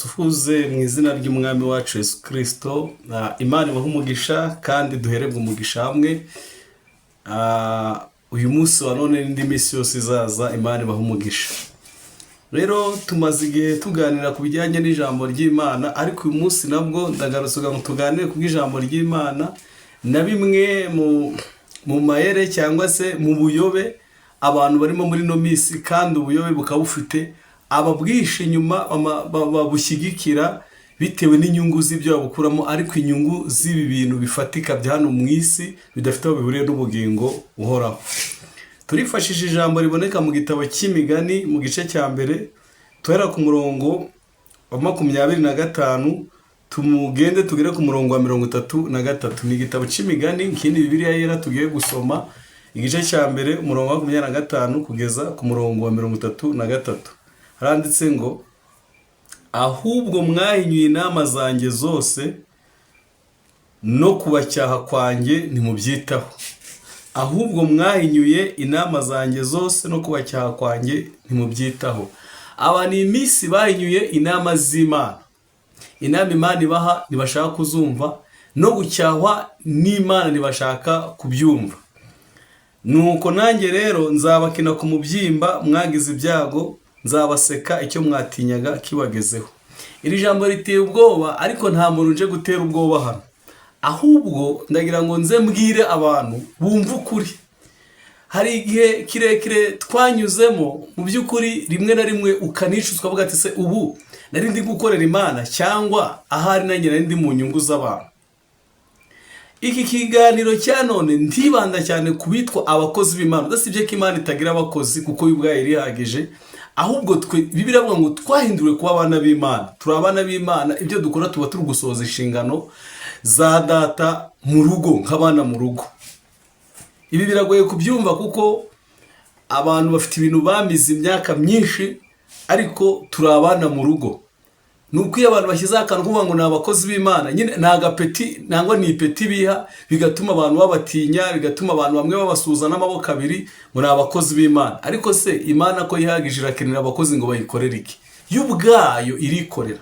tuvuze mu izina ry'umwami wacu Yesu Kristo, Imana ibahe umugisha kandi duherebwe umugisha hamwe. Uyu munsi wa none n'indi minsi yose izaza, Imana ibahe umugisha. Rero tumaze igihe tuganira ku bijyanye n'ijambo ry'Imana, ariko uyu munsi nabwo ndagarutse ngo tuganire ku bw'ijambo ry'Imana na bimwe mu mayere cyangwa se mu buyobe abantu barimo muri no minsi, kandi ubuyobe bukaba bufite ababwishe inyuma babushyigikira bitewe n'inyungu z'ibyo babukuramo, ariko inyungu z'ibi bintu bifatika bya hano mu isi bidafite aho bihuriye n'ubugingo buhoraho. Turifashisha ijambo riboneka mu gitabo cy'Imigani mu gice cya mbere, tuhera ku murongo wa 25 tumugende tugere ku murongo wa 33. Ni igitabo cy'Imigani, ikindi Bibiliya yera tugiye gusoma, igice cya mbere umurongo wa 25 kugeza ku murongo wa 33. Haranditse ngo, ahubwo mwahinyuye inama zanjye zose no kubacyaha kwanjye ntimubyitaho. Ahubwo mwahinyuye inama zanjye zose no kubacyaha kwanjye ntimubyitaho. Aba ni iminsi bahinyuye inama z'Imana. Inama Imana ibaha ntibashaka kuzumva, no gucyahwa n'Imana ntibashaka kubyumva. Nuko nanjye rero nzabakina ku mubyimba, mwagize ibyago, nzabaseka icyo mwatinyaga kibagezeho. Iri jambo riteye ubwoba, ariko nta muntu uje gutera ubwoba hano. Ahubwo ndagira ngo nze mbwire abantu bumva ukuri. Hari igihe kirekire twanyuzemo, mu by'ukuri rimwe na rimwe ukanicuzwa ukavuga ati se ubu nari ndi gukorera Imana, cyangwa ahari nanjye nari ndi mu nyungu z'abantu. Iki kiganiro cya none ndibanda cyane ku bitwa abakozi b'Imana. Udasibye ko Imana itagira abakozi kuko yo ubwayo irihagije, ahubwo twe Bibiliya ivuga ngo twahinduriwe kuba abana b'Imana. Turi abana b'Imana, ibyo dukora tuba turi gusohoza inshingano za data mu rugo, nk'abana mu rugo. Ibi biragoye kubyumva kuko abantu bafite ibintu bamize imyaka myinshi, ariko turi abana mu rugo. Nuko iyo abantu bashyizeho akantu kuvuga ngo ni abakozi b'Imana, nyine ni agapeti nangwa ni ipeti biha, bigatuma abantu babatinya, bigatuma abantu bamwe babasuhuza n'amaboko abiri ngo ni abakozi b'Imana. Ariko se Imana ko yihagije irakenera abakozi ngo bayikorere iki? Yo ubwayo irikorera.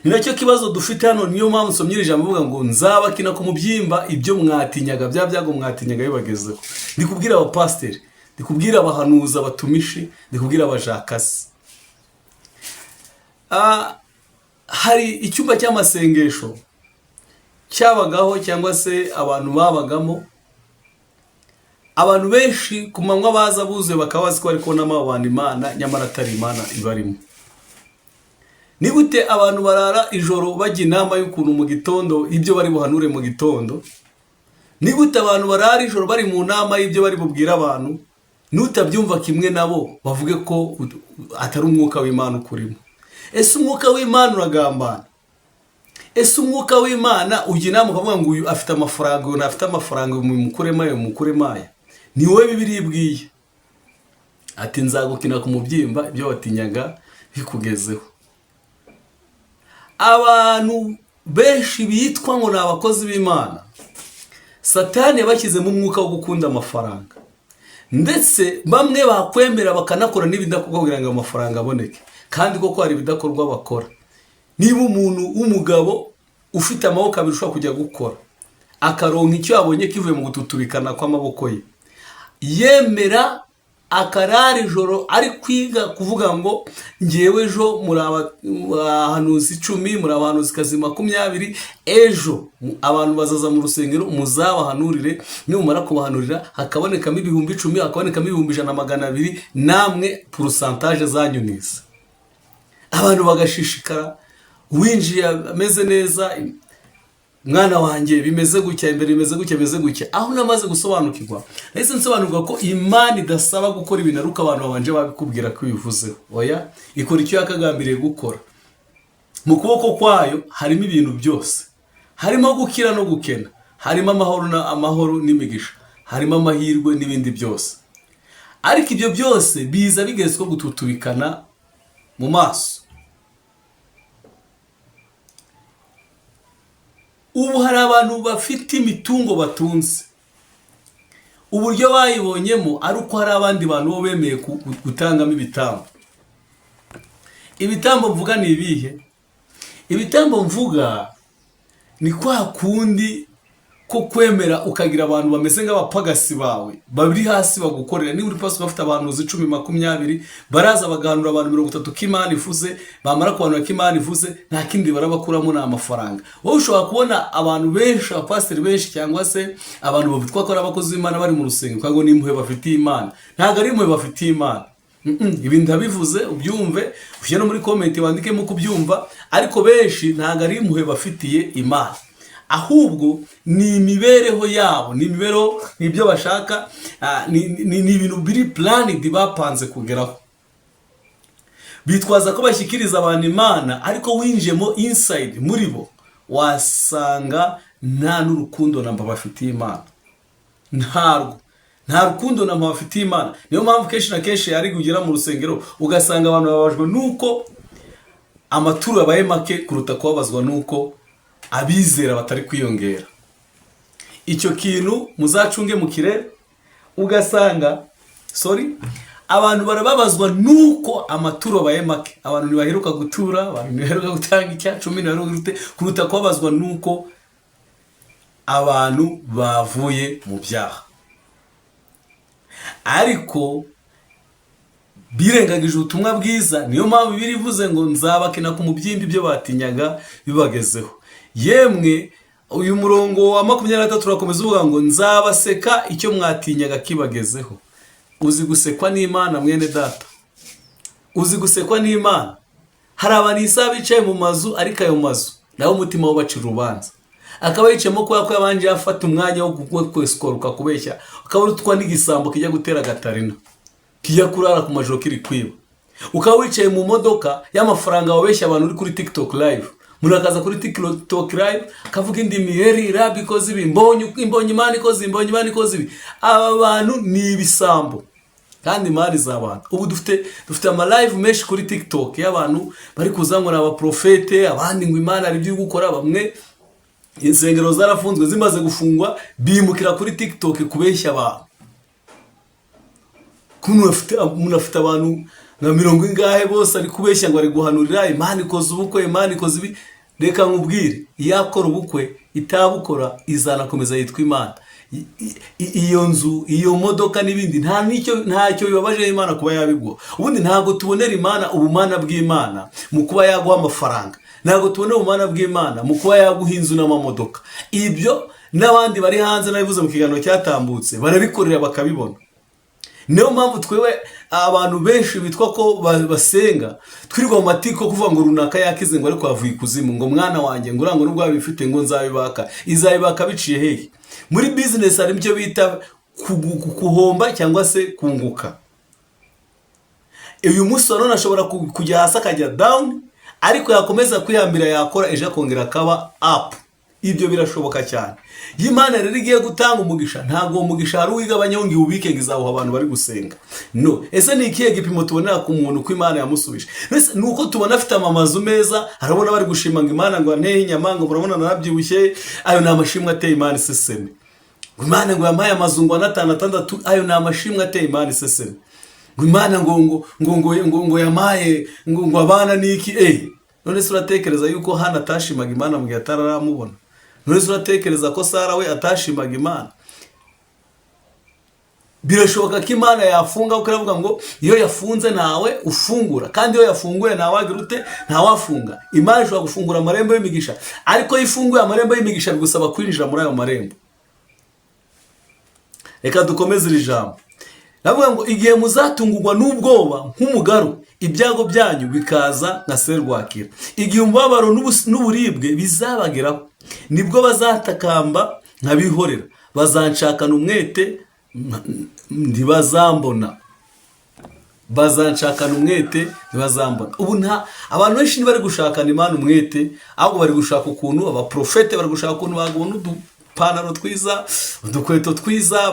Ni nacyo kibazo dufite hano. Niyo mpamvu nsomye iri jambo ivuga ngo nzabakina ku mubyimba, ibyo mwatinyaga, bya byago mwatinyaga bibagezeho. Ndi kubwira abapasiteri, ndi kubwira abahanuzi, abatumishi, ndi kubwira abajakazi. Hari icyumba cy'amasengesho cyabagaho, cyangwa se abantu babagamo. Abantu benshi ku manywa baza buzuye bakaba bazi ko bari kubonamo abantu Imana, nyamara atari Imana ibarimo. Ni gute abantu barara ijoro bajya inama y'ukuntu mu gitondo ibyo bari buhanure mu gitondo? Ni gute abantu barara ijoro bari mu nama y'ibyo bari bubwira abantu, n'utabyumva kimwe nabo bavuge ko atari umwuka w'Imana ukurimo? Ese umwuka w'Imana uragambana? Ese umwuka w'Imana ujya inama ukavuga ngo uyu afite amafaranga, uyu ntafite amafaranga, mukuremaya? Ni wowe Bibiliya ibwiye ati nzagukina ku mubyimba, ibyo watinyaga bikugezeho. Abantu benshi bitwa ngo ni abakozi b'Imana, Satani yabashyizemo umwuka wo gukunda amafaranga, ndetse bamwe bakwemera bakanakora n'ibidakorwa kugira ngo amafaranga aboneke. Kandi koko hari ibidakorwa bakora. Niba umuntu w'umugabo ufite amaboko abiri ushobora kujya gukora, akaronka icyo yabonye kivuye mu gututubikana kw'amaboko ye, yemera akarara ijoro ari kwiga kuvuga ngo ngewe ejo muri abahanuzi 10, muri abahanuzi kazi 20, ejo abantu bazaza mu rusengero muzabahanurire, nimumara kubahanurira hakabonekamo 10,000, hakabonekamo 100,200, namwe pourcentage zanyu neza. Abantu bagashishikara, winjiye ameze neza, mwana wanjye bimeze gutya, imbere bimeze gutya, bimeze gutya. Aho namaze gusobanukirwa, nahise nsobanurwa ko Imana idasaba gukora ibintu aruko abantu babanje babikubwira ko bivuzeho. Oya, ikora icyo yakagambiriye gukora. Mu kuboko kwayo harimo ibintu byose. Harimo gukira no gukena, harimo amahoro n'imigisha, harimo amahirwe n'ibindi byose. Ariko ibyo byose biza bigezwe gututubikana mu maso. Ubu hari abantu bafite imitungo batunze, uburyo bayibonyemo ari uko hari abandi bantu bo bemeye gutangamo ibitambo. ibitambo mvuga ni ibihe? Ibitambo mvuga ni kwa kundi ko kwemera ukagira abantu bameze nk'abapagasi bawe babiri hasi bagukorera. Niba uri pastor ufite abantu 10-20 baraza bagahanura abantu 30 k'Imana ivuze, bamara kuhanura k'Imana ivuze nta kindi barabakuramo na amafaranga. Wowe ushobora kubona abantu benshi, abapasiteri benshi cyangwa se abantu bavitwa ko ari abakozi b'Imana bari mu rusengero kago n'impuhwe bafitiye Imana. Ntago ari impuhwe bafitiye Imana. Ibi ndabivuze ubyumve, ushyire no muri comment wandikemo kubyumva, ariko benshi ntago ari impuhwe bafitiye Imana, ahubwo ni imibereho yabo, ni imibereho, nibyo bashaka, ni ibintu biri planned bapanze kugeraho. Bitwaza ko bashyikiriza abantu Imana, ariko winjemo inside muri bo wasanga nta n'urukundo namba bafitiye Imana. Nta rukundo namba bafitiye Imana. Niyo mpamvu kenshi na kenshi ari kugera mu rusengero ugasanga abantu babajwe nuko amaturo abaye make kuruta kubabazwa nuko abizera batari kwiyongera. Icyo kintu muzacunge mukire, ugasanga abantu barababazwa nuko amaturo abaye make, abantu ntibaheruka gutura, abantu ntibaheruka gutanga icyacumi, ntibaheruka kuruta kubabazwa nuko abantu bavuye mu byaha, ariko birengagije ubutumwa bwiza. Niyo mpamvu birivuze ngo nzabakina ku mubyimba ibyo batinyaga bibagezeho. Yemwe uyu murongo wa 23 turakomeza uvuga ngo nzabaseka icyo mwatinyaga kibagezeho. Uzi gusekwa n'Imana mwene data? Uzi gusekwa n'Imana? Hari abantu isa bicaye mu mazu, ariko ayo mazu naho umutima wo bacira urubanza. Akaba yicemo ko yabanje afata umwanya wo kwesikoruka kubeshya, akaba urutwa n'igisambo kijya gutera Gatarina, kijya kurara ku majoro kiri kwiba. Ukaba wicaye mu modoka y'amafaranga wabeshya abantu uri kuri TikTok live. Murakaza kuri TikTok live kavuga indimi heri rabi kozi ibi mbonye Imana ikoze ibi. Aba bantu ni ibisambo kandi imari z'abantu. Ubu dufite ama live menshi kuri TikTok y'abantu bari kuzangwa n'aba profete, abandi ngo Imana ari byo gukora. Bamwe insengero zarafunzwe, zimaze gufungwa, bimukira kuri TikTok kubeshya abantu. Umuntu afite abantu nka 70 ingahe bose ari kubeshya ngo ari guhanurira Imana ikoze ubukwe, Imana ikoze ibi. Reka nkubwire, yakora ubukwe itabukora izanakomeza yitwa Imana. Iyo nzu, iyo modoka n'ibindi ntacyo bibabaje Imana kuba yabigwa. Ubundi ntago tubonera Imana ubumana bw'Imana mu kuba yaguha amafaranga, ntago tubonera ubumana bw'Imana mu kuba yaguha inzu n'amamodoka. Ibyo n'abandi bari hanze nabivuze mu kiganiro cyatambutse barabikorera bakabibona. Niyo mpamvu twewe abantu benshi bitwa ko basenga twirirwa mu matiko kuvuga ngo runaka yakize ngo ariko yavuye ikuzimu, ngo mwana wanjye ngo urango nubwo wabifite ngo nzabibaka. Izabibaka biciye hehe? Muri business hari ibyo bita kuhomba cyangwa se kunguka. Uyu munsi none ashobora kujya hasi akajya down, ariko yakomeza kwihambira yakora ejo akongera akaba up. Ibyo birashoboka cyane. Imana rero igiye gutanga umugisha, ntago umugisha ari uwigabanya ngo ubike ngizaho abantu bari gusenga. No, ese ni ikihe gipimo tubonera ku muntu ko Imana yamusubije? Nuko tubona afite amamazu meza, arabona bari gushima ngo Imana ngo anteye inyama, ngo murabona narabyibushye. Ayo ni amashimwe ateye Imana iseseme. Imana ngo yampaye amazu ngo 5-6, ayo ni amashimwe ateye Imana iseseme. Ngo Imana ngo yamaye ngo abana niki. None se uratekereza yuko Hana atashimaga Imana mu gihe atararamubona? None se uratekereza ko Sara we atashimaga Imana? Birashoboka ko Imana yafunga, uko iravuga ngo iyo yafunze nawe ufungura, kandi iyo yafunguye nawe agira ute? Ntawafunga. Imana ishobora gufungura amarembo y'imigisha, ariko ifunguye amarembo y'imigisha bigusaba kwinjira muri ayo marembo. Reka dukomeze iri jambo. Navuga ngo igihe muzatungurwa n'ubwoba nk'umugaru, ibyago byanyu bikaza nka serwakira. Igihe umubabaro n'uburibwe bizabageraho, nibwo bazatakamba nkabihorera, bazanshakana umwete ntibazambona. Bazanshakana umwete ntibazambona. Ubu abantu benshi bari gushakana Imana umwete, ahubwo bari gushaka ukuntu abaprofete bari gushaka ukuntu bagabona udupantaro twiza, udukweto twiza,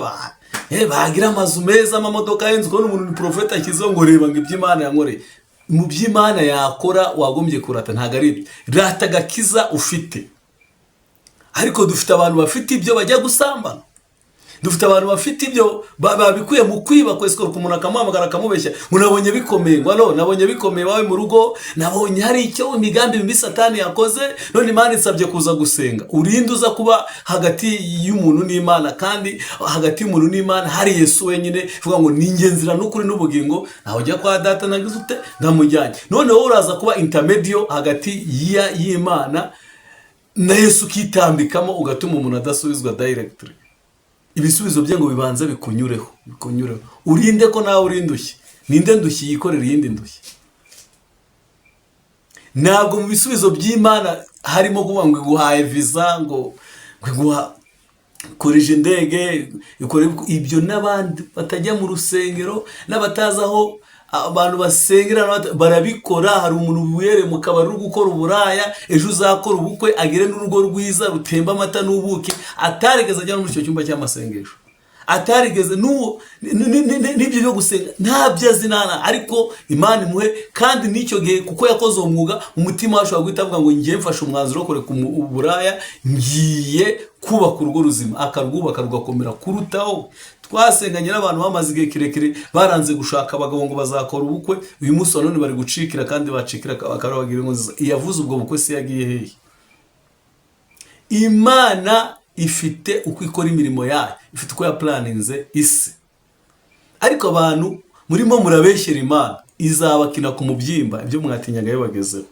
bagira amazu meza, amamodoka yenze. Ko n'umuntu ni profeta akizo ngo reba ngo iby'Imana yankoreye. Mu by'Imana yakora wagombye kurata, ntago ari rata gakiza ufite. Ariko dufite abantu bafite ibyo bajya gusambana, dufite abantu bafite ibyo babikuye mu kwiba kwesiko umuntu akamuhamagara akamubeshya ngo nabonye bikomeye ngo no nabonye bikomeye wawe mu rugo nabonye hari icyo imigambi mibi Satani yakoze none Imana isabye kuza gusenga. Urinde uza kuba hagati y'umuntu n'Imana, kandi hagati y'umuntu n'Imana hari Yesu wenyine uvuga ngo ni ingenzira n'ukuri n'ubugingo, naho ujya kwa data nagize ute ndamujyanye. None wowe uraza kuba intermedio hagati y'Imana na Yesu kitambikamo ugatuma umuntu adasubizwa directly. Ibisubizo bye ngo bibanze bikunyureho. Urinde ko nawe urindushye. Ninde ndushye yikorera iyindi ndushye? Ntabwo mu bisubizo by'Imana harimo kuvuga ngo iguhaye visa, ngo iguha koreje indege, ibyo n'abandi batajya mu rusengero n'abatazaho abantu basengera barabikora. Hari umuntu were mu kabari uri gukora uburaya, ejo uzakora ubukwe agire n'urugo rwiza rutemba amata n'ubuki, atarigeze ajya muri icyo cyumba cy'amasengesho, atarigeze n'ibyo byo gusenga ntabyo azinana, ariko Imana imuhe. kandi n'icyo gihe kuko yakoze uwo mwuga mu mutima wacu guhita avuga ngo ngiye mfashe umwanzuro wo kureka uburaya, ngiye kubaka urugo ruzima, akarwubaka rugakomera kurutaho. Twasenganye n'abantu bamaze igihe kirekire baranze gushaka abagabo ngo bazakora ubukwe, uyu munsi none bari gucikira, kandi bacikira bakaba bagira ingo nziza. Iyavuze ubwo bukwe se yagiye hehe? Imana ifite uko ikora imirimo yayo, ifite uko yaplaninze isi, ariko abantu murimo murabeshyera Imana, izabakina ku mubyimba ibyo mwatinyaga yabagezeho.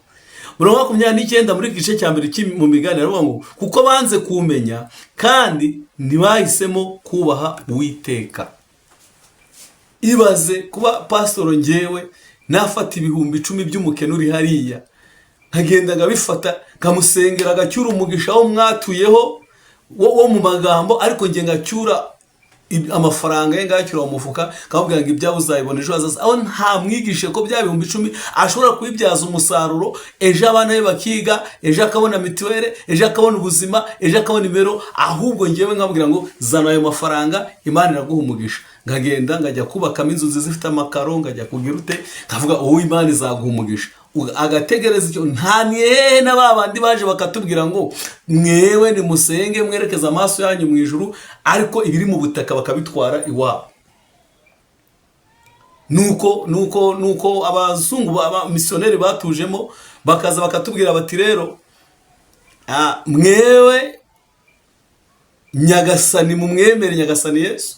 Murongo 29 muri gice cya mbere mu miganiro aravuga ngo kuko banze kumenya kandi ntibahisemo kubaha Uwiteka. Ibaze kuba pastor ngewe nafata ibihumbi 10 by'umukene uri hariya, nkagenda ngabifata ngamusengera gacyura umugisha wo mwatuyeho wo mu magambo, ariko nge ngacyura amafaranga ye ngacyura mu mufuka, kababwira ngo ibyawe uzayibona ejo hazaza. Aho nta mwigishe ko bya bihumbi 10 ashobora kubibyaza umusaruro, ejo abana be bakiga, ejo akabona mituwere, ejo akabona ubuzima, ejo akabona imero. Ahubwo ngewe nkabwira ngo zana ayo mafaranga, Imana iraguha umugisha. Ngagenda ngajya kubakamo inzu zifite amakaro, ngajya kugira ute, kavuga wowe Imana izaguha umugisha. Agategereza icyo nta niye n'abandi baje bakatubwira ngo mwewe ni musenge mwerekeza amaso yanyu mu ijuru, ariko ibiri mu butaka bakabitwara iwabo. nuko abazungu abamisiyoneri batujemo bakaza bakatubwira bati rero mwewe Nyagasani mumwemere, Nyagasani Yesu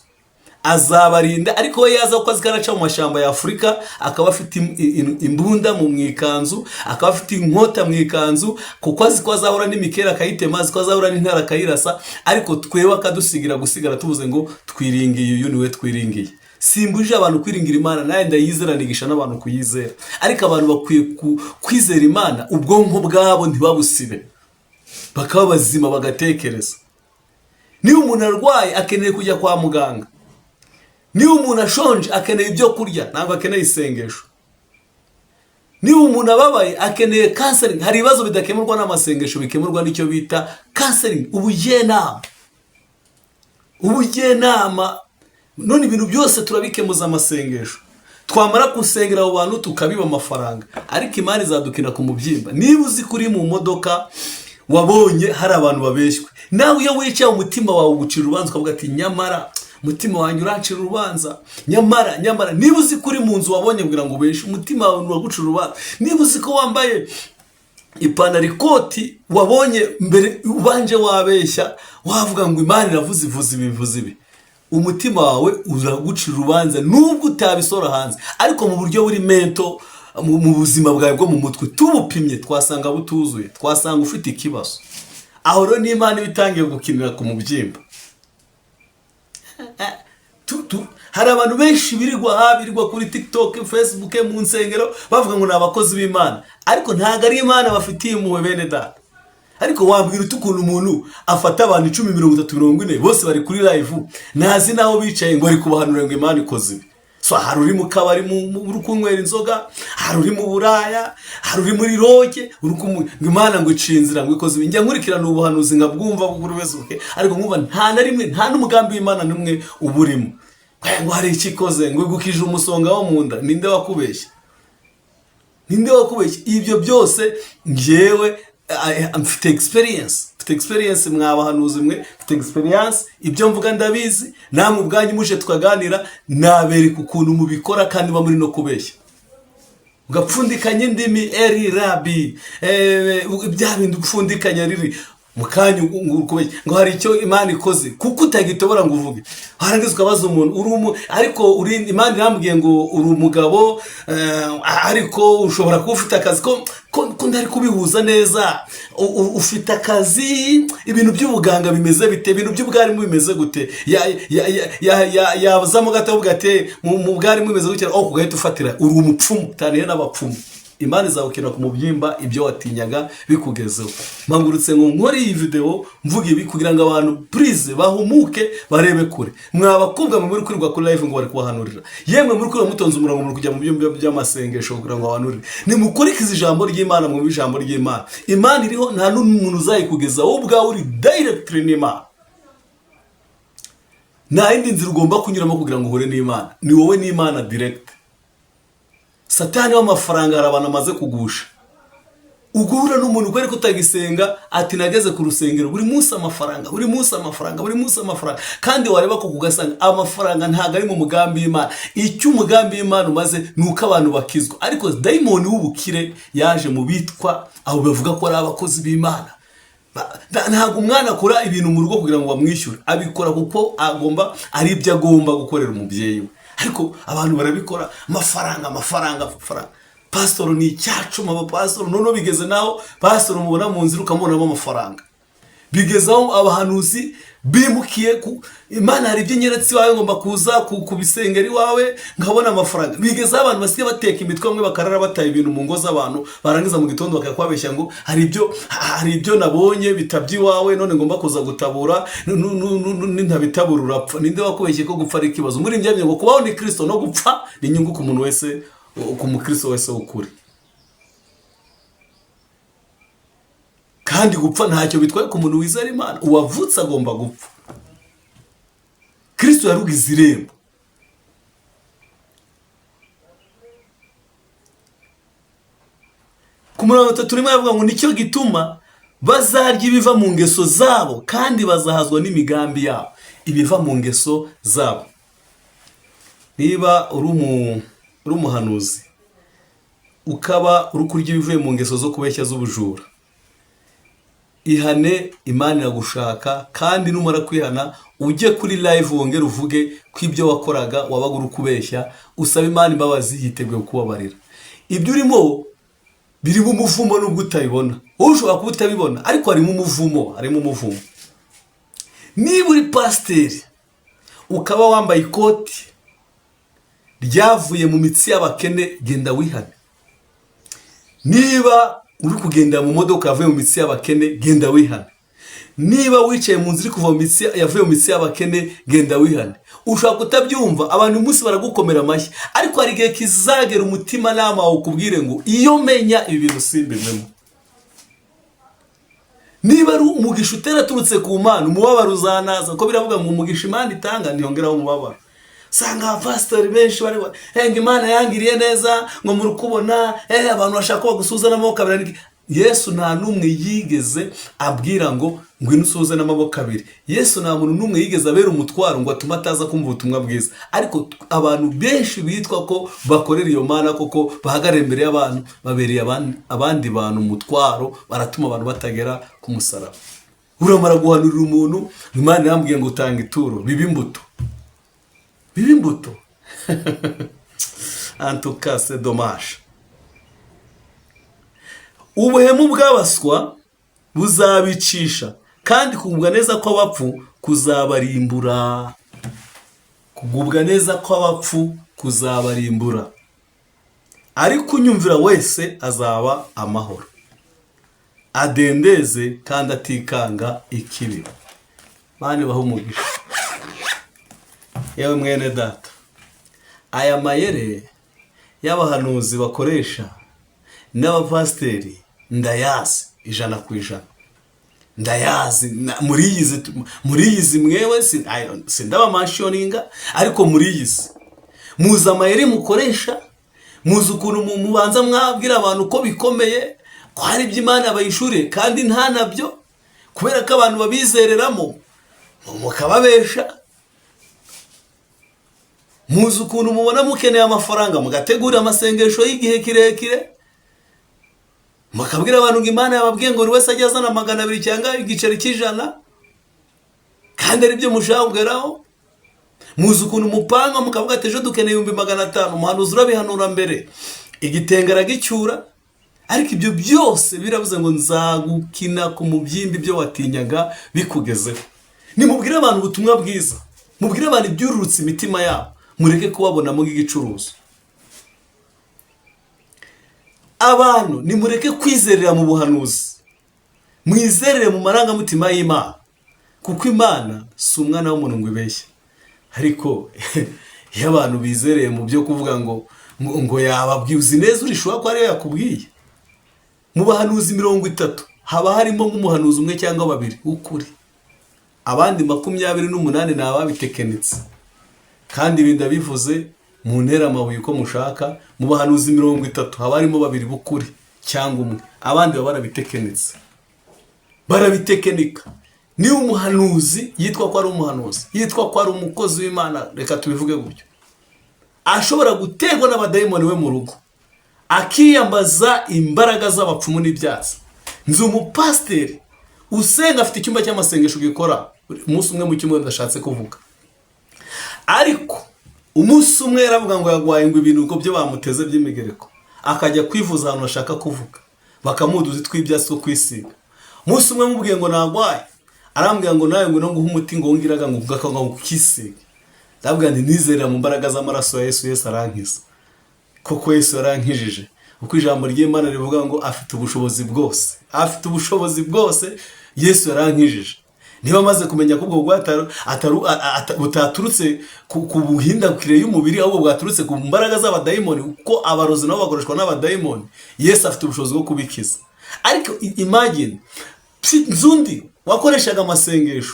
azabarinda, ariko we yaza uko azikaraca mu mashamba ya Afrika, akaba afite imbunda mu mwikanzu, akaba afite inkota mu ikanzu, kuko azi ko azahora n'imikera akayitema, azi ko azahora n'intara akayirasa, ariko twewe akadusigira gusigara tuvuze ngo twiringiye uyu niwe twiringiye. Simbuje abantu kwiringira Imana, naye ndayizeranigisha n'abantu kuyizera, ariko abantu bakwiye kwizera Imana, ubwonko bwabo ntibabusibe, bakaba bazima bagatekereza. Niba umuntu arwaye akeneye kujya kwa muganga, niba umuntu ashonje akeneye ibyo kurya, ntabwo akeneye isengesho. Niba umuntu ababaye akeneye counseling. Hari ibibazo bidakemurwa n'amasengesho, bikemurwa n'icyo bita counseling, ubujyenama. None ibintu byose turabikemuza amasengesho, twamara gusengera abo bantu tukabiba amafaranga, ariko Imana izadukina ku mubyimba. Niba uzi kuri mu modoka wabonye hari abantu babeshywe, nawe iyo wicaye umutima wawe ugucira urubanza ukavuga ati nyamara umutima wanjye urancira urubanza, nyamara. Niba uzi kuri mu nzu wabonye kugira ngo ubeshe, umutima wawe uragucira urubanza. Niba uzi ko wambaye ipantaro ikoti wabonye mbere ubanje wabeshya, wavuga ngo Imana iravuze ibi, umutima wawe uragucira urubanza nubwo utabisora hanze, ariko mu buryo buri mento, mu buzima bwawe bwo mu mutwe tubupimye twasanga butuzuye, twasanga ufite ikibazo. Aho rero n'Imana ibitangiye gukinira ku mubyimba. Hari abantu benshi birirwa kuri TikTok, Facebook, mu nsengero bavuga ngo ni abakozi b'Imana, ariko ntago ari Imana bafitiye impuhwe bene data. Ariko wabwira ukuntu umuntu afata abantu 10, 30, 40 bose bari kuri live, nazi naho bicaye ngo ari kubahanura ngo Imana ikoze ibi. So hari uri mu kabari mu kunywera inzoga, hari uri mu buraya, hari uri muri roge, ngo Imana ngo icinzira ngo ikoze ibi. Njya nkurikirana ubuhanuzi ngabwumva buri wese uke, ariko nkumva nta na rimwe, nta n'umugambi w'Imana numwe uburimo. Ngo hari ikikoze ngo igukije umusonga wo mu nda. Ninde wakubeshya? Ibyo byose ngewe mfite experience. mfite experience, mwabahanuzi mwe mfite experience, ibyo mvuga ndabizi, namwe ubwanyu muje tukaganira, nabereka ukuntu mubikora kandi bamuri no kubeshya, ugapfundikanya indimi eri rabi bya bindi gupfundikanya riri mukanya ngo hari icyo Imana ikoze kuko utagitobora ngo uvuge, harangiza ukabaza umuntu ariko uri Imana irambwiye ngo uri umugabo ariko ushobora kuba ufite akazi ko ndari kubihuza neza, ufite akazi, ibintu by'ubuganga bimeze bite, ibintu by'ubwarimu bimeze gute, yazamo gatavuga ati mu bwarimu bimeze gute, kugahita ufatira uri umupfumu, utaniye n'abapfumu. Imana izawukina ku mubyimba ibyo watinyaga bikugezeho. Mpangurutse ngo nkore iyi video mvuge ibi kugira ngo abantu please bahumuke barebe kure. Mwabakobwa muri kurirwa kuri live ngo bari kubahanurira, yemwe muri kuri mutonze umurongo muri kujya mu byumba by'amasengesho kugira ngo abanurire, ni mukurikiza ijambo ry'Imana, mu ijambo ry'Imana. Imana iriho, nta n'umuntu uzayikugeza, wowe ubwawe uri directly n'Imana. Nta yindi nzira ugomba kunyuramo kugira ngo uhure n'Imana, ni wowe n'Imana direct. Satani w'amafaranga arabana amaze kugusha, ugura n'umuntu kwere kutagisenga ati nageze ku rusengero buri munsi amafaranga, buri munsi amafaranga, buri munsi amafaranga, kandi wareba ko kugasanga amafaranga ntago ari mu mugambi w'Imana. Icyo umugambi w'Imana umaze nuko abantu bakizwa, ariko daimoni w'ubukire yaje mu bitwa aho bavuga ko ari abakozi b'Imana. Ntago umwana akora ibintu mu rugo kugira ngo bamwishyure, abikora kuko agomba ari ibyo agomba gukorera umubyeyi we, ariko abantu barabikora amafaranga. Pastor ni icyacu mu bapastor, none bigeze naho pastor mubona mu nzira ukamubonamo amafaranga, bigezaho abahanuzi bimukiye ku Imana. Hari iby'inyeretsi wawe ngomba kuza kubisengera iwawe nkabona amafaranga, bigezaho abantu basiye bateka imitwe bamwe bakarara bataye ibintu mu ngo z'abantu, barangiza mu gitondo bakakwabeshya ngo hari ibyo nabonye bitabye iwawe, none ngomba kuza gutabura, nintabitabura urapfa. Ninde wakubeshye ko gupfa ari ikibazo? Muri mbyamye ngo kubaho ni Kristo, no gupfa ni inyungu ku muntu wese, ku mukristo wese ukuri. Kandi gupfa ntacyo bitwaye ku muntu wizera Imana, uwavutse agomba gupfa. Kristo yarugize irembo. Ku murongo 3 turimo yavuga ngo nicyo gituma bazarya ibiva mu ngeso zabo kandi bazahazwa n'imigambi yabo. Ibiva mu ngeso zabo. Niba uri umuhanuzi ukaba uri kurya ibivuye mu ngeso zo kubeshya z'ubujura, ihane, Imana iragushaka, kandi numara kwihana ujye kuri live wongere uvuge ko ibyo wakoraga wabaga uri kubeshya, usaba Imana imbabazi, yiteguye kubabarira. Ibyo urimo birimo umuvumo nubwo utabibona, wowe ushobora kuba utabibona, ariko harimo umuvumo. Niba uri pasiteri ukaba wambaye ikoti ryavuye mu mitsi y'abakene, genda wihane. Niba uri kugenda mu modoka yavuye mu mitsi y'abakene, genda wihane. Niba wicaye mu nzira kuva mu mitsi yavuye mu mitsi y'abakene, genda wihane. Ushaka kutabyumva, abantu umunsi baragukomera amashyi, ariko hari igihe kizagera umutima nama ukubwire ngo iyo menya ibi bintu simbimemo. Niba ari umugisha uteraturutse ku Mana, umubabaro uzanaza, ko biravuga ngo umugisha Imana itanga ntiyongeraho umubabaro. Sanga abapastori benshi bari ngo Imana yangiriye neza, ngo muri kubona abantu bashaka ko bagusuza n'amaboko abiri. Yesu nta numwe yigeze abwira ngo ngwino usuze n'amaboko abiri. Yesu nta muntu numwe yigeze abera umutwaro ngo atuma ataza kumva ubutumwa bwiza. Ariko abantu benshi bitwa ko bakorera iyo Mana, koko bahagarara imbere y'abantu, babereye abandi bantu umutwaro, baratuma abantu batagera ku musaraba. Uramara guhanurira umuntu, Imana yambwiye ngo utanga ituro, biba imbuto. En tout cas, c'est dommage. Ubuhemu bw'abaswa buzabicisha, kandi kugubwa neza kw'abapfu kuzabarimbura. Kugubwa neza kw'abapfu kuzabarimbura, ariko unyumvira wese azaba amahoro, adendeze kandi atikanga ikibi. Mani baho umugisha. Yewe mwene data, aya mayere y'abahanuzi bakoresha n'abapasiteri ndayazi 100%. Ndayazi, muriyizi mwewe, si ndaba mentioninga, ariko muriyizi. Muzi amayeri mukoresha, muzi ukuntu mubanza mwabwira abantu ko bikomeye, ko hari iby'Imana bayishure kandi nta nabyo, kubera ko abantu babizereramo mukababesha. Muzi ukuntu mubona mukeneye amafaranga mugategura amasengesho y'igihe kirekire, mukabwira abantu ngo Imana yababwiye ngo buri wese ajye azana 200 cyangwa igiceri cy'ijana, kandi ari byo mushaka kugeraho. Muzi ukuntu mupanga mukavuga ati ejo dukeneye 500, umuhanuzi urabihanura mbere igitenga aragicyura. Ariko ibyo byose biravuze ngo nzagukina ku mubyimbi byo watinyaga bikugezeho. Nimubwire abantu ubutumwa bwiza, mubwire abantu ibyururutse imitima yabo, mureke kubabonamo nk'igicuruzo. Abantu nimureke kwizerera mu buhanuzi, mwizerere mu marangamutima y'Imana, kuko Imana si umwana w'umuntu ngo ibeshye. Ariko iyo abantu bizereye mu byo kuvuga ngo yababwiye, uzi neza urishobora ko ariyo yakubwiye. Mu bahanuzi 30 haba harimo nk'umuhanuzi umwe cyangwa 2 ukuri, abandi 28 ni ababitekenetse. Kandi ibinda bivuze mu ntera amabuye uko mushaka. Mu bahanuzi 30 haba harimo 2 bukuri cyangwa umwe, abandi baba barabitekenetse, barabitekenika. Ni umuhanuzi yitwa ko ari umuhanuzi, yitwa ko ari umukozi w'Imana, reka tubivuge gutyo, ashobora gutegwa n'abadayimoni we mu rugo, akiyambaza imbaraga z'abapfumu n'ibyatsi. Nzi umupasiteri usenga afite icyumba cy'amasengesho gikora umunsi umwe mu cyumweru, ndashatse kuvuga. Ariko umunsi umwe yaravuga ngo yagwaye ngo ibintu uko byo bamuteze by'imigereko, akajya kwivuza ahantu ashaka kuvuga, bakamuduza tw'ibyatsi two kwisiga. Umunsi umwe mubwiye ngo nagwaye, arambwira ngo nawe ngo no nguha umuti ngo wongiraga ngo ugakanga ngo ukisiga. Ndabwira nti nizerera mu mbaraga z'amaraso ya Yesu. Yesu arankiza, koko Yesu yarankijije, uko ijambo ry'Imana rivuga ngo afite ubushobozi bwose, afite ubushobozi bwose. Yesu yarankijije. Niba maze kumenya ko ubwo butaturutse ku buhindakire y'umubiri, ahubwo bwaturutse ku mbaraga z'abadayimoni, uko abarozi nabo bakoreshwa n'abadayimoni, Yesu afite ubushobozi bwo kubikiza. Ariko imagine nzundi wakoreshaga amasengesho,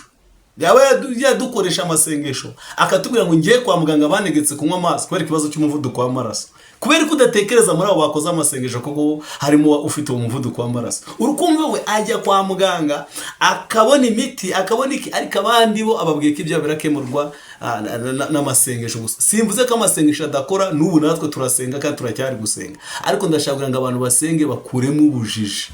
yaba yadukoresha amasengesho akatubwira ngo ngiye kwa muganga banegetse kunywa amazi kubera ikibazo cy'umuvuduko w'amaraso, kubera ko udatekereza muri abo bakoze amasengesho kuko harimo ufite umuvuduko w'amaraso. Urukumva we ajya kwa muganga akabona imiti, akabona iki, ariko abandi bo ababwiye ko ibyo birakemurwa n'amasengesho gusa. Simvuze ko amasengesho adakora, n'ubu natwe turasenga kandi turacyari gusenga, ariko ndashaka ngo abantu basenge bakuremo ubujiji,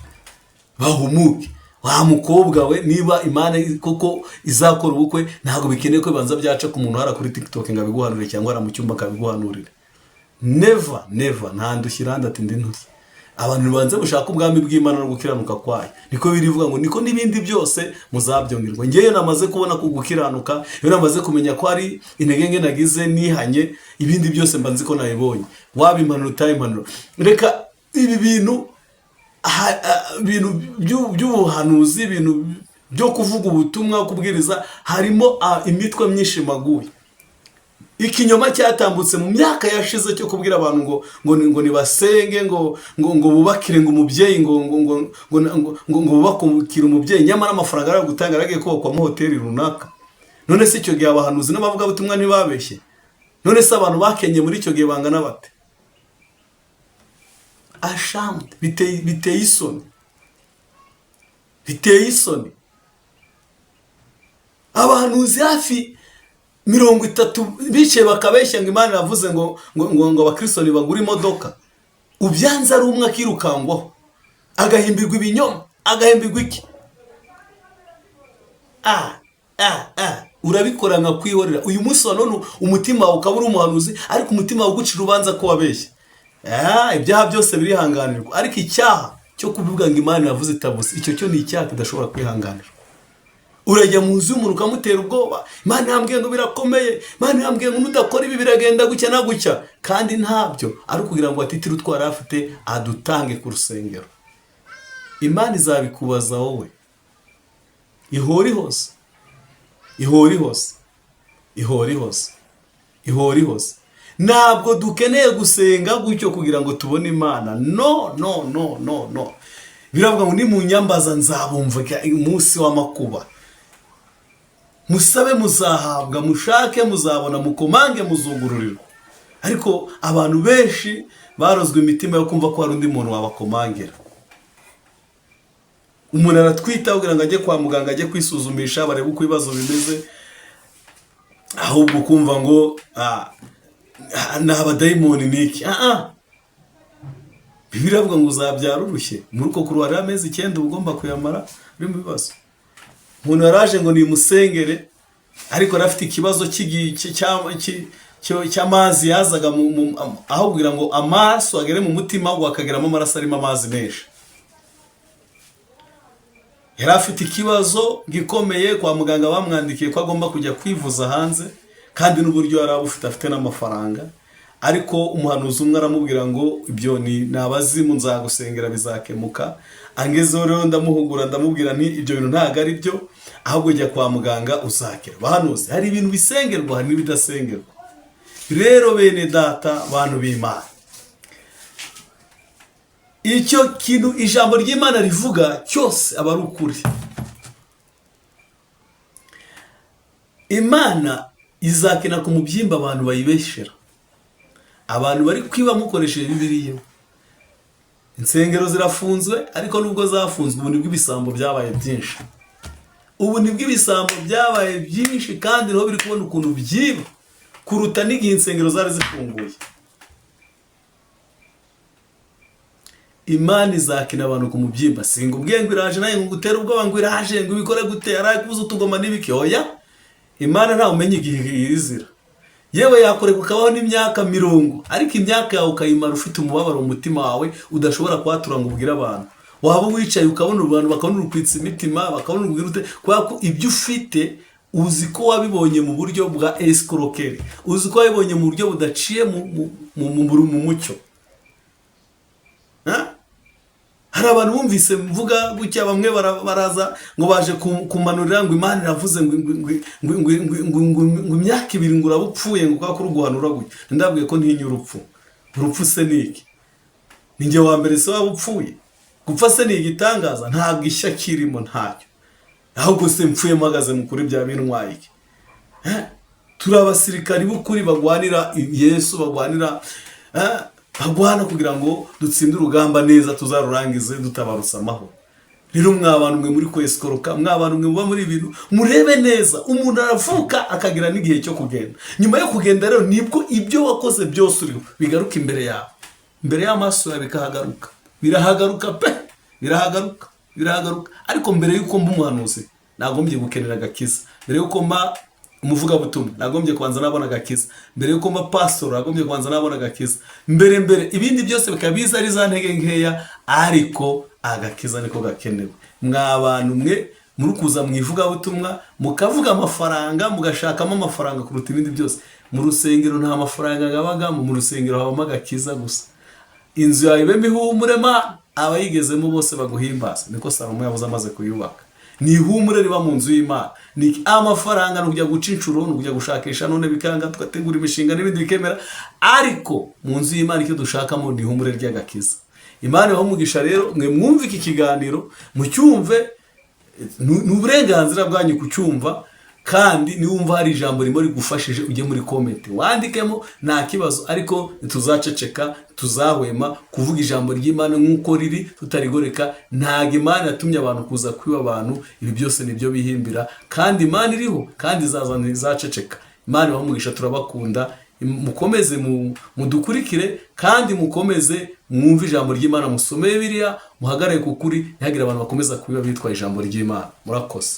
bahumuke. Wa mukobwa we, niba Imana koko izakora ubukwe, ntago bikeneye ko bibanza byaca ku muntu hara kuri TikTok ngo abiguhanurire cyangwa ara mu cyumba akabiguhanurira. Never ntandushyira ndati ndi ntuzi. Abantu banze gushaka ubwami bw'Imana no gukiranuka kwayo, niko birivuga ngo niko n'ibindi byose muzabyongerwa. Ngeyo namaze kubona ko gukiranuka, iyo namaze kumenya ko ari intege nke nagize nihanye, ibindi byose mba nzi ko nabibonye. Wabimpanura utayimpanura, reka ibi bintu by'ubuhanuzi, ibintu byo kuvuga ubutumwa, kubwiriza, harimo imitwe myinshi maguye. Ikinyoma cyatambutse mu myaka yashize cyo kubwira abantu ngo nibasenge, ngo bubakire ngo umubyeyi, ngo bubakire umubyeyi, nyamara amafaranga ari gutanga aragiye kubakwa mu hoteli runaka. None se icyo gihe abahanuzi n'abavuga ubutumwa ntibabeshye? None se abantu bakenye muri icyo gihe bangana bate? Ashamed, biteye isoni, biteye isoni. Abahanuzi hafi 30 bicaye bakabeshya ngo Imana yavuze ngo abakristo bagura imodoka, ubyanze ari umwe akirukangwaho, agahimbirwa ibinyoma, agahimbirwa iki. Urabikora nka kwihorera. Uyu munsi wa none umutima wawe ukaba uri umuhanuzi, ariko umutima wawe ugucira urubanza ko wabeshye. Ibyaha byose birihanganirwa, ariko icyaha cyo kuvuga ngo Imana yavuze itavuze, icyo cyo ni icyaha kidashobora kwihanganirwa. Urajya mu nzu y'umuntu ukamutera ubwoba, Imana yambwiye ngo birakomeye, Imana yambwiye ngo nudakora ibi biragenda gutya na gutya, kandi ntabyo ari kugira ngo atitire utwara afite adutange ku rusengero. Imana izabikubaza wowe. Ihori hose, ihori hose, ihori hose, ihori hose. Ntabwo dukeneye gusenga gutyo kugira ngo tubone Imana. No. Biravuga ngo ni mu nyambaza nzabumva umunsi w'amakuba. Musabe muzahabwa, mushake muzabona, mukomange muzugururirwa. Ariko abantu benshi barozwe imitima yo kumva ko hari undi muntu wabakomangera. umuntu aratwita kugira ngo ajye kwa muganga, ajye kwisuzumisha barebe uko ibibazo bimeze, ahubwo kumva ngo ni abadayimoni niki. Bibiliya iravuga ngo uzabyara urushye, muri uko kurwara amezi 9 ugomba kuyamara uri mu bibazo. Umuntu yaraje ngo nimusengere, ariko arafite ikibazo cy'amazi yazaga aho kugira ngo amaso agere mu mutima ngo akageramo amaraso arimo amazi menshi. Yari afite ikibazo gikomeye, kwa muganga bamwandikiye ko agomba kujya kwivuza hanze, kandi n'uburyo yari afite n'amafaranga, ariko umuhanuzi umwe aramubwira ngo ibyo ni abazimu, nzagusengera bizakemuka. Angezeho rero ndamuhugura, ndamubwira nti ibyo bintu ntabwo ari byo, ahubwo jya kwa muganga uzakira. Bahanuzi, hari ibintu bisengerwa, hari n'ibidasengerwa. Rero bene data, bantu b'Imana, icyo kintu ijambo ry'Imana rivuga cyose aba ari ukuri. Imana izakina ku mubyimba abantu bayibeshera, abantu bari kwiba mukoresheje Bibiliya. Insengero zirafunzwe, ariko nubwo zafunzwe ubu nibwo ibisambo byabaye byinshi. Ubu nibwo ibisambo byabaye byinshi, kandi niho biri kubona ukuntu byiba kuruta n'igihe insengero zari zifunguye. Imana izakina abantu ku mubyimba. Singa ubwenge iraje naye ngo gutera ubwoba ngo iraje ngo ibikore gute, arakubuza utugoma n'ibiki. Oya, Imana nta umenye igihe izira. Yewe yakoreka ukabaho n'imyaka 50, ariko imyaka yawe ukayimara ufite umubabaro mu mutima wawe udashobora kwatura ngo ubwire abantu. Waba wicaye ukabona abantu bakabona urupitse imitima, bakabona ubwira ute, kubera ko ibyo ufite uzi ko wabibonye mu buryo bwa escroquerie, uzi ko wabibonye mu buryo budaciye mu mucyo. Hari abantu bumvise mvuga gutya, bamwe baraza ngo baje kumanurira ngo Imana iravuze ngo imyaka 2 ngo urabupfuye ngo kwa kuruguhanura gutya. Ndabwiye ko ntinya urupfu. Urupfu se niki? Ninjye wa mbere se wabupfuye. Gupfa se ni igitangaza, ntabwo ishya kirimo ntacyo. Ahubwo se mpfuye mpagaze mu kuri bya bintwaye iki? Turi abasirikari b'ukuri bagwanira Yesu, bagwanira bagwana kugira ngo dutsinde urugamba neza, tuzarurangize dutabarutse amahoro. Rero mwabantu mwe muri kweskoroka, mwabantu mwe muba muri ibintu, murebe neza. Umuntu aravuka akagira n'igihe cyo kugenda. Nyuma yo kugenda rero nibwo ibyo wakoze byose uriho bigaruka imbere yawe, imbere y'amaso yawe bikahagaruka. Birahagaruka pe, birahagaruka. Ariko mbere yuko mba umuhanuzi nagombye gukenera agakiza. Mbere yuko mba umuvuga butumwa nagombye kwanza nabona agakiza. Mbere yuko mba pastor nagombye kwanza nabona agakiza. Mbere ibindi byose bikabiza ari za ntege nkeya, ariko agakiza niko gakenewe. Mwabantu mwe muri kuza mwivuga butumwa mukavuga amafaranga, mugashakamo amafaranga kuruta ibindi byose. Mu rusengero nta mafaranga gabagamo, mu rusengero habamo agakiza gusa. Inzu yawe ibe mihumure ma abayigezemo bose baguhimbaza. Niko Salomo yavuze amaze kuyubaka. Ni ihumure riba mu nzu y'Imana. Ni amafaranga no kujya guca inshuro, no kujya gushakisha none bikanga, tugategura imishinga n'ibindi bikemera, ariko mu nzu y'Imana icyo dushakamo ni ihumure ry'agakiza. Imana bahumugisha rero, mwe mwumve iki kiganiro, mucyumve, n'uburenganzira bwanyu kucyumva, kandi niwumva hari ijambo rimwe rigufashije ujye muri comment wandikemo, nta kibazo. Ariko tuzaceceka, tuzahwema kuvuga ijambo ry'Imana nk'uko riri, tutarigoreka. Ntago Imana yatumye abantu kuza kwiba abantu, ibi byose nibyo bihimbira, kandi Imana iriho kandi izazana izaceceka. Imana bahumugisha, turabakunda. Mukomeze mudukurikire, kandi mukomeze mwumve ijambo ry'Imana, musome Bibiliya, muhagarare ku kuri, ntihagire abantu bakomeza kubiba bitwa ijambo ry'Imana. Murakoze.